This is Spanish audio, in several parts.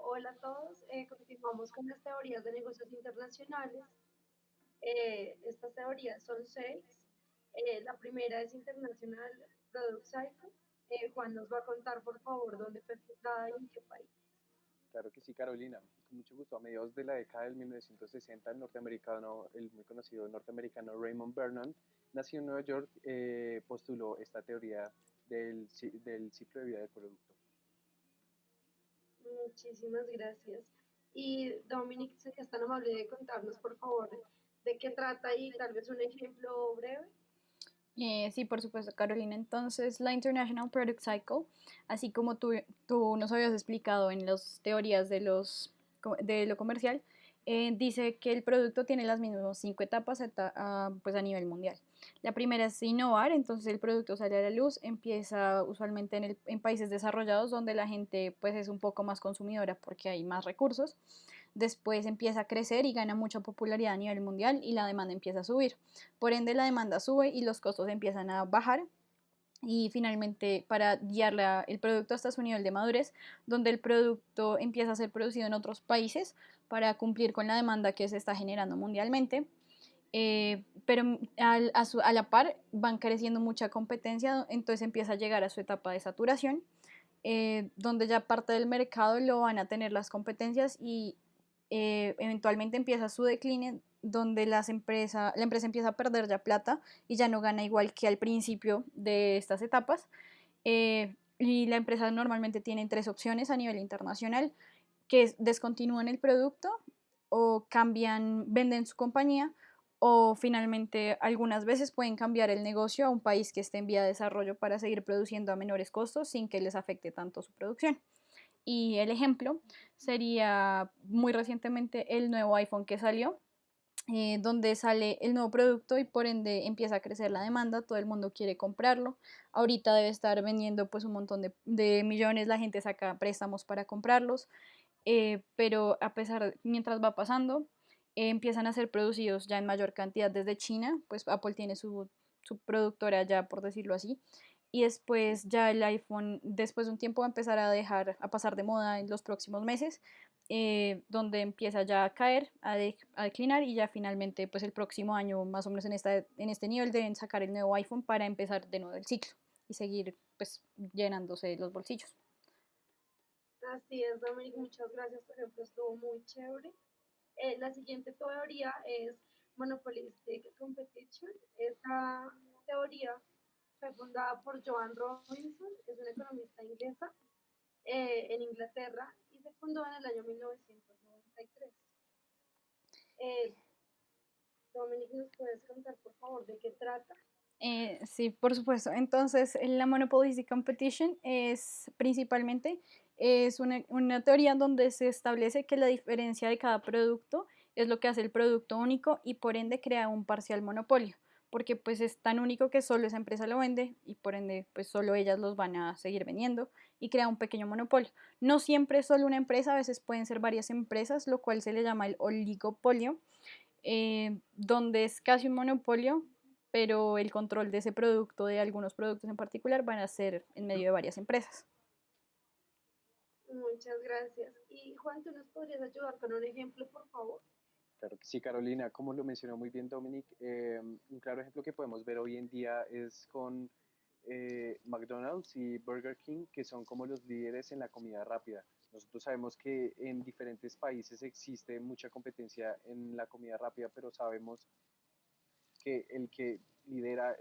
Hola a todos, continuamos con las teorías de negocios internacionales. Estas teorías son seis. La primera es International Product Cycle. Juan nos va a contar, por favor, dónde fue fundada y en qué país. Claro que sí, Carolina. Con mucho gusto. A mediados de la década del 1960, el muy conocido norteamericano Raymond Bernon, nació en Nueva York, postuló esta teoría del ciclo de vida del producto. Muchísimas gracias. Y Dominic, ¿serías tan amable de contarnos, por favor, de qué trata y tal vez un ejemplo breve? Sí, por supuesto, Carolina. Entonces, la International Product Cycle, así como tú nos habías explicado en las teorías de lo comercial, dice que el producto tiene las mismas 5 etapas pues a nivel mundial. La primera es innovar, entonces el producto sale a la luz, empieza usualmente en países desarrollados donde la gente pues es un poco más consumidora porque hay más recursos. Después empieza a crecer y gana mucha popularidad a nivel mundial y la demanda empieza a subir. Por ende, la demanda sube y los costos empiezan a bajar y finalmente para guiar el producto hasta su nivel de madurez, donde el producto empieza a ser producido en otros países para cumplir con la demanda que se está generando mundialmente. Pero a la par van creciendo mucha competencia, entonces empieza a llegar a su etapa de saturación, donde ya parte del mercado lo van a tener las competencias y eventualmente empieza su decline, donde la empresa empieza a perder ya plata y ya no gana igual que al principio de estas etapas. Y la empresa normalmente tiene tres opciones a nivel internacional, que es descontinúan el producto o venden su compañía o finalmente algunas veces pueden cambiar el negocio a un país que esté en vía de desarrollo para seguir produciendo a menores costos sin que les afecte tanto su producción. Y el ejemplo sería muy recientemente el nuevo iPhone que salió, donde sale el nuevo producto y por ende empieza a crecer la demanda, todo el mundo quiere comprarlo. Ahorita debe estar vendiendo pues un montón de millones, la gente saca préstamos para comprarlos, pero mientras va pasando, empiezan a ser producidos ya en mayor cantidad desde China, pues Apple tiene su productora ya, por decirlo así, y después ya el iPhone, después de un tiempo, va a empezar a pasar de moda en los próximos meses, donde empieza ya a caer, a declinar y ya finalmente, pues el próximo año, más o menos en este nivel, deben sacar el nuevo iPhone para empezar de nuevo el ciclo y seguir pues llenándose los bolsillos. Así es, Dominic, muchas gracias, por ejemplo, estuvo muy chévere. La siguiente teoría es Monopolistic Competition. Esta teoría fue fundada por Joan Robinson, es una economista inglesa en Inglaterra y se fundó en el año 1993. Eh, Dominic, ¿nos puedes contar, por favor, de qué trata? Sí, por supuesto. Entonces, la Monopolistic Competition es una teoría donde se establece que la diferencia de cada producto es lo que hace el producto único y por ende crea un parcial monopolio, porque pues es tan único que solo esa empresa lo vende y por ende pues solo ellas los van a seguir vendiendo y crea un pequeño monopolio. No siempre es solo una empresa, a veces pueden ser varias empresas, lo cual se le llama el oligopolio, donde es casi un monopolio, pero el control de ese producto, de algunos productos en particular, van a ser en medio de varias empresas. Muchas gracias. Y Juan, ¿tú nos podrías ayudar con un ejemplo, por favor? Claro que sí, Carolina. Como lo mencionó muy bien Dominic, un claro ejemplo que podemos ver hoy en día es con McDonald's y Burger King, que son como los líderes en la comida rápida. Nosotros sabemos que en diferentes países existe mucha competencia en la comida rápida, pero sabemos que el que lidera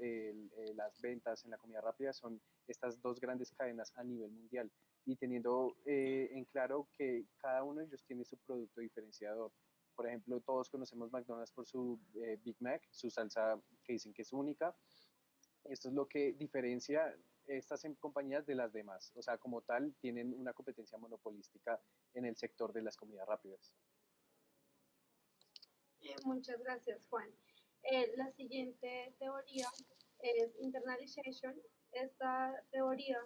las ventas en la comida rápida son estas dos grandes cadenas a nivel mundial y teniendo en claro que cada uno de ellos tiene su producto diferenciador. Por ejemplo, todos conocemos McDonald's por su Big Mac, su salsa que dicen que es única. Esto es lo que diferencia estas compañías de las demás. O sea, como tal, tienen una competencia monopolística en el sector de las comidas rápidas. Muchas gracias, Juan. La siguiente teoría es internalization. Esta teoría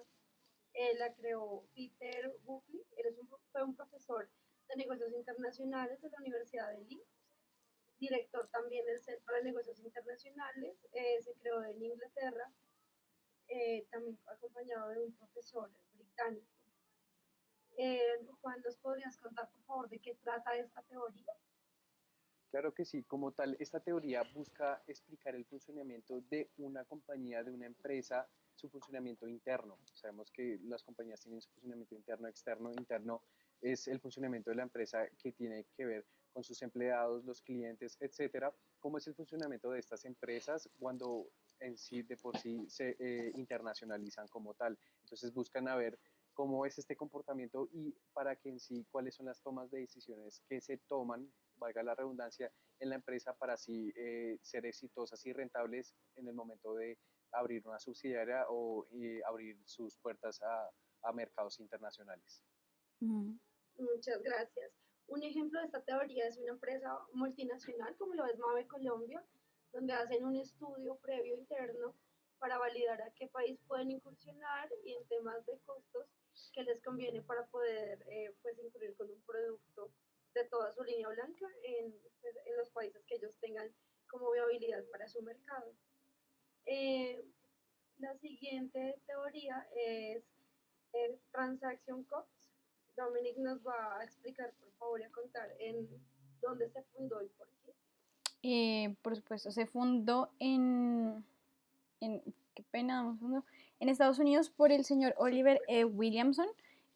la creó Peter Buckley. Fue un profesor de negocios internacionales de la Universidad de Leeds, director también del Centro de Negocios Internacionales. Se creó en Inglaterra, también acompañado de un profesor británico. Juan, ¿nos podrías contar, por favor, de qué trata esta teoría? Claro que sí, como tal, esta teoría busca explicar el funcionamiento de una compañía, de una empresa, su funcionamiento interno. Sabemos que las compañías tienen su funcionamiento interno, externo. Interno es el funcionamiento de la empresa que tiene que ver con sus empleados, los clientes, etcétera. ¿Cómo es el funcionamiento de estas empresas cuando en sí de por sí se internacionalizan como tal? Entonces buscan a ver cómo es este comportamiento y para que en sí cuáles son las tomas de decisiones que se toman, valga la redundancia, en la empresa para así ser exitosas y rentables en el momento de abrir una subsidiaria o abrir sus puertas a mercados internacionales. Ujú. Muchas gracias. Un ejemplo de esta teoría es una empresa multinacional, como lo es Mave Colombia, donde hacen un estudio previo interno para validar a qué país pueden incursionar y en temas de costos que les conviene para poder pues, incurrir con un producto de toda su línea blanca pues, en los países que ellos tengan como viabilidad para su mercado. Eh, la siguiente teoría es el Transaction Cost. Dominic nos va a explicar, por favor, y a contar en dónde se fundó y por qué. Por supuesto, se fundó en, qué pena, dame un segundo, en Estados Unidos por el señor Oliver E. Williamson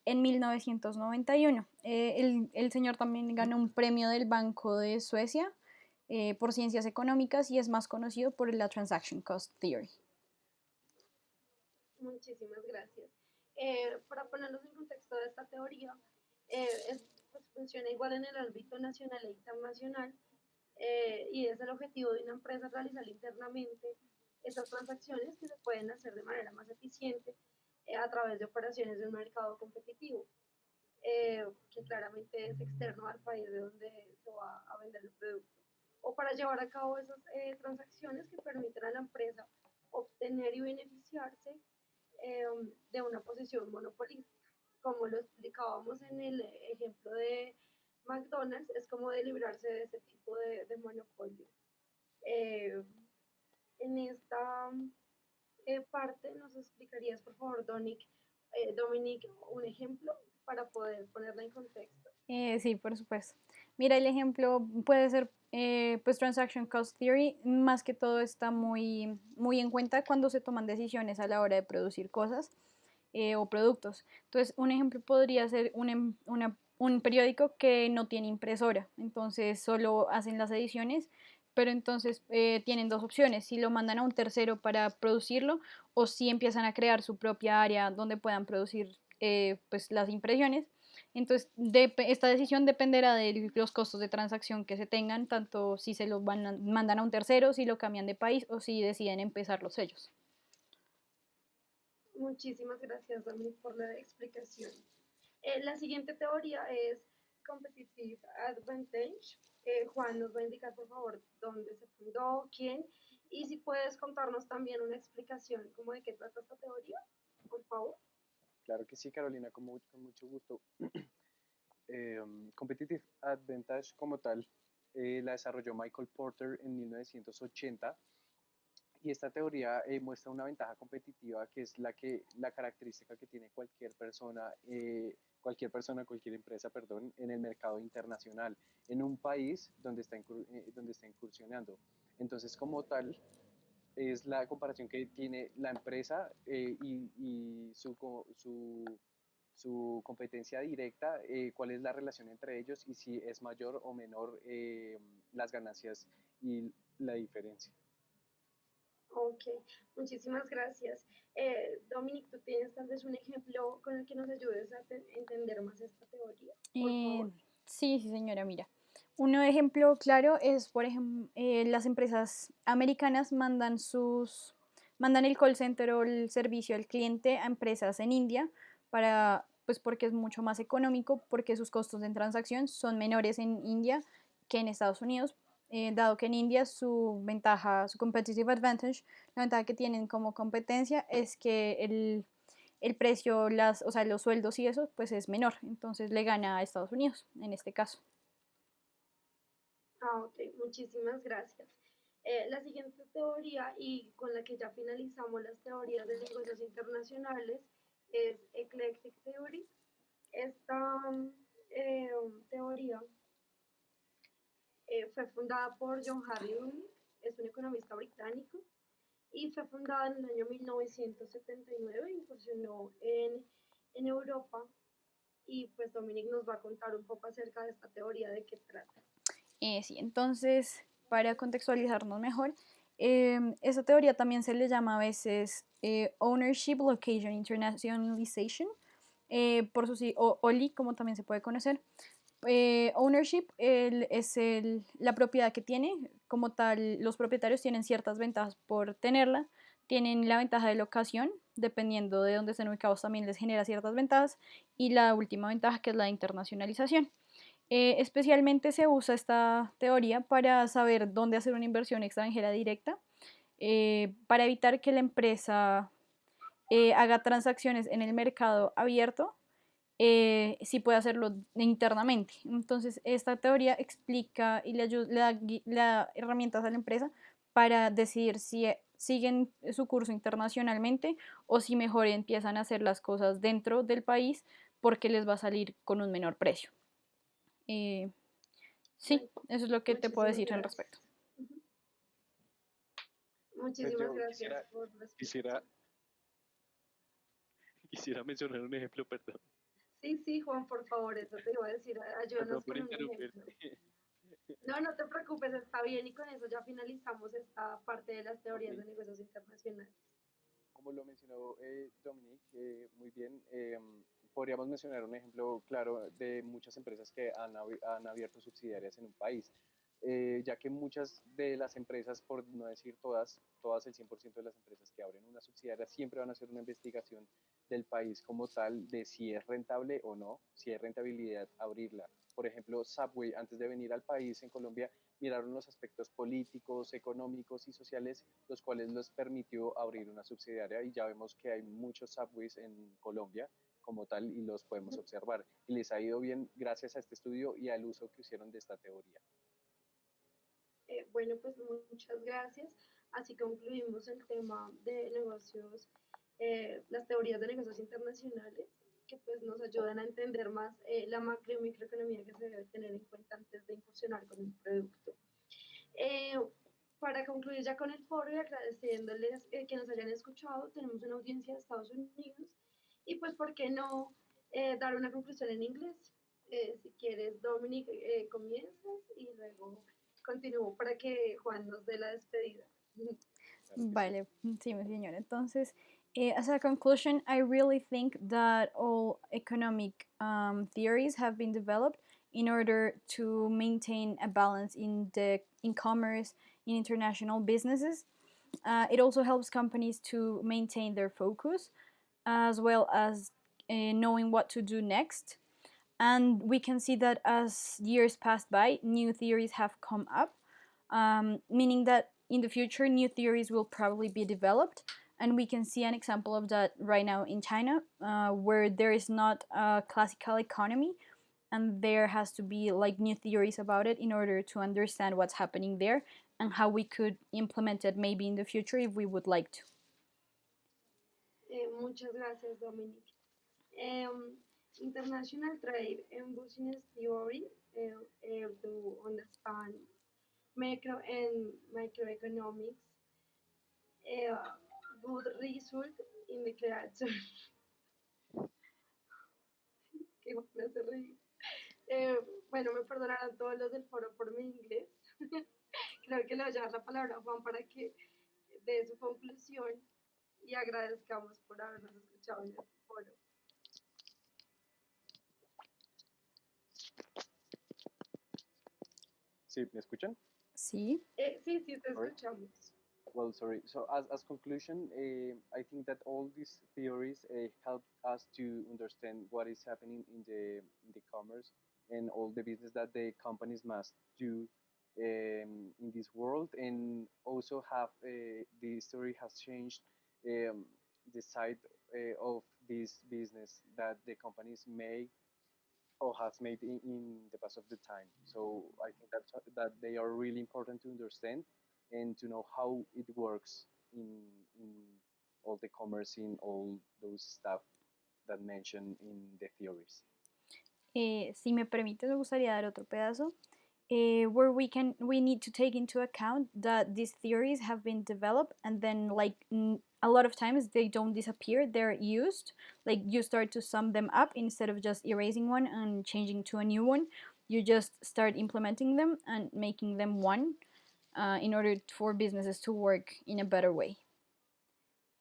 en 1991. El señor también ganó un premio del Banco de Suecia por ciencias económicas y es más conocido por la Transaction Cost Theory. Muchísimas gracias. Para ponernos en contexto de esta teoría, pues funciona igual en el ámbito nacional e internacional y es el objetivo de una empresa realizar internamente esas transacciones que se pueden hacer de manera más eficiente a través de operaciones de un mercado competitivo, que claramente es externo al país de donde se va a vender el producto, o para llevar a cabo esas transacciones que permiten a la empresa obtener y beneficiarse eh, de una posición monopolística. Como lo explicábamos en el ejemplo de McDonald's, es como de librarse de ese tipo de monopolio. Eh, en esta parte nos explicarías, por favor, Dominic, un ejemplo para poder ponerla en contexto. Sí, por supuesto. Mira, el ejemplo puede ser, pues, Transaction Cost Theory, más que todo está muy en cuenta cuando se toman decisiones a la hora de producir cosas o productos. Entonces, un ejemplo podría ser un periódico que no tiene impresora, entonces solo hacen las ediciones, pero entonces tienen dos opciones, si lo mandan a un tercero para producirlo o si empiezan a crear su propia área donde puedan producir pues las impresiones. Entonces, esta decisión dependerá de los costos de transacción que se tengan, tanto si se lo mandan a un tercero, si lo cambian de país o si deciden empezar los sellos. Muchísimas gracias, Dominic, por la explicación. La siguiente teoría es Competitive Advantage. Juan nos va a indicar, por favor, dónde se fundó, quién, y si puedes contarnos también una explicación como de qué trata esta teoría, por favor. Claro que sí, Carolina, con mucho gusto. Competitive Advantage como tal la desarrolló Michael Porter en 1980 y esta teoría muestra una ventaja competitiva que es la característica que tiene cualquier empresa, perdón, en el mercado internacional, en un país donde está incursionando. Entonces, como tal, es la comparación que tiene la empresa y su competencia directa, cuál es la relación entre ellos y si es mayor o menor las ganancias y la diferencia. Ok, muchísimas gracias. Dominic, ¿tú tienes tal vez un ejemplo con el que nos ayudes a entender más esta teoría? Por Eh, favor. sí, sí, señora, mira. Un ejemplo claro es, por ejemplo, las empresas americanas mandan el call center o el servicio al cliente a empresas en India pues porque es mucho más económico, porque sus costos de transacción son menores en India que en Estados Unidos, dado que en India su ventaja, su competitive advantage, la ventaja que tienen como competencia es que el precio, o sea, los sueldos y eso, pues es menor. Entonces le gana a Estados Unidos en este caso. Ok, muchísimas gracias. La siguiente teoría y con la que ya finalizamos las teorías de negocios internacionales es Eclectic Theory. Esta eh, teoría fue fundada por John Harry Dunning, es un economista británico, y fue fundada en el año 1979, incursionó en Europa, y pues Dominic nos va a contar un poco acerca de esta teoría, de qué trata. Sí, entonces, para contextualizarnos mejor, esa teoría también se le llama a veces Ownership Location Internationalization, por su o OLI, como también se puede conocer. Ownership es la propiedad que tiene, como tal, los propietarios tienen ciertas ventajas por tenerla, tienen la ventaja de locación, dependiendo de dónde estén ubicados también les genera ciertas ventajas, y la última ventaja que es la internacionalización. Especialmente se usa esta teoría para saber dónde hacer una inversión extranjera directa, para evitar que la empresa haga transacciones en el mercado abierto, si puede hacerlo internamente. Entonces, esta teoría explica y le da herramientas a la empresa para decidir si siguen su curso internacionalmente o si mejor empiezan a hacer las cosas dentro del país porque les va a salir con un menor precio. Eh, Sí, eso es lo que te puedo Muchísimas decir al gracias. respecto. Pues Muchísimas yo gracias por la quisiera, explicación. quisiera mencionar un ejemplo, perdón, Sí, sí, Juan, por favor, eso te iba a decir, perdón ayúdanos por con un interrumpir. ejemplo. No, no te preocupes, está bien y con eso ya finalizamos esta parte de las Ok, teorías de negocios internacionales. como lo mencionó Dominic, muy bien, podríamos mencionar un ejemplo claro de muchas empresas que han abierto subsidiarias en un país, ya que muchas de las empresas, por no decir todas el 100% de las empresas que abren una subsidiaria siempre van a hacer una investigación del país como tal, de si es rentable o no, si hay rentabilidad abrirla. Por ejemplo, Subway, antes de venir al país en Colombia, miraron los aspectos políticos, económicos y sociales, los cuales les permitió abrir una subsidiaria y ya vemos que hay muchos subways en Colombia como tal y los podemos observar. Y les ha ido bien gracias a este estudio y al uso que hicieron de esta teoría. Bueno, pues muchas gracias. Así concluimos el tema de negocios, las teorías de negocios internacionales, que pues nos ayudan a entender más la macro y microeconomía que se debe tener en cuenta antes de incursionar con un producto. Eh, para concluir ya con el foro y agradeciéndoles que nos hayan escuchado, tenemos una audiencia de Estados Unidos y pues, ¿por qué no dar una conclusión en inglés? Si quieres, Dominic, comienzas y luego continúo para que Juan nos dé la despedida. Claro que sí. Vale, sí, mi señora. Entonces, as a conclusion, I really think that all economic theories have been developed in order to maintain a balance in commerce, in international businesses. It also helps companies to maintain their focus, as well as knowing what to do next. And we can see that as years passed by, new theories have come up, meaning that in the future, new theories will probably be developed. And we can see an example of that right now in China, where there is not a classical economy, and there has to be like new theories about it in order to understand what's happening there and how we could implement it maybe in the future if we would like to. Muchas gracias, Dominic. International trade and business theory to understand microeconomics good result in the creation. Que me hace reír. Bueno, me perdonarán todos los del foro por mi inglés. Creo que le voy a dar la palabra a Juan para que dé su conclusión y agradezcamos por habernos escuchado en este foro. ¿Sí? ¿Me escuchan? Sí. Sí, sí, te Sorry. escuchamos. Well, sorry. So as conclusion, I think that all these theories help us to understand what is happening in the commerce and all the business that the companies must do in this world, and also have the story has changed the side of this business that the companies make or has made in the past of the time. So I think that they are really important to understand and to know how it works in all the commerce in all those stuff that mentioned in the theories. Si me permite, me gustaría dar otro pedazo. Where we need to take into account that these theories have been developed and then like a lot of times they don't disappear, they're used. Like you start to sum them up instead of just erasing one and changing to a new one. You just start implementing them and making them one in order for businesses to work in a better way.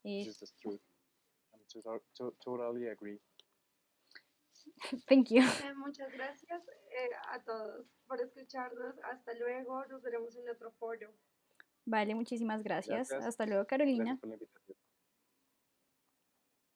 This is true. I'm totally agree. Thank you. Muchas gracias a todos por escucharnos. Hasta luego. Nos veremos en otro foro. Vale, muchísimas gracias. Gracias. Hasta luego, Gracias Carolina. por la invitación.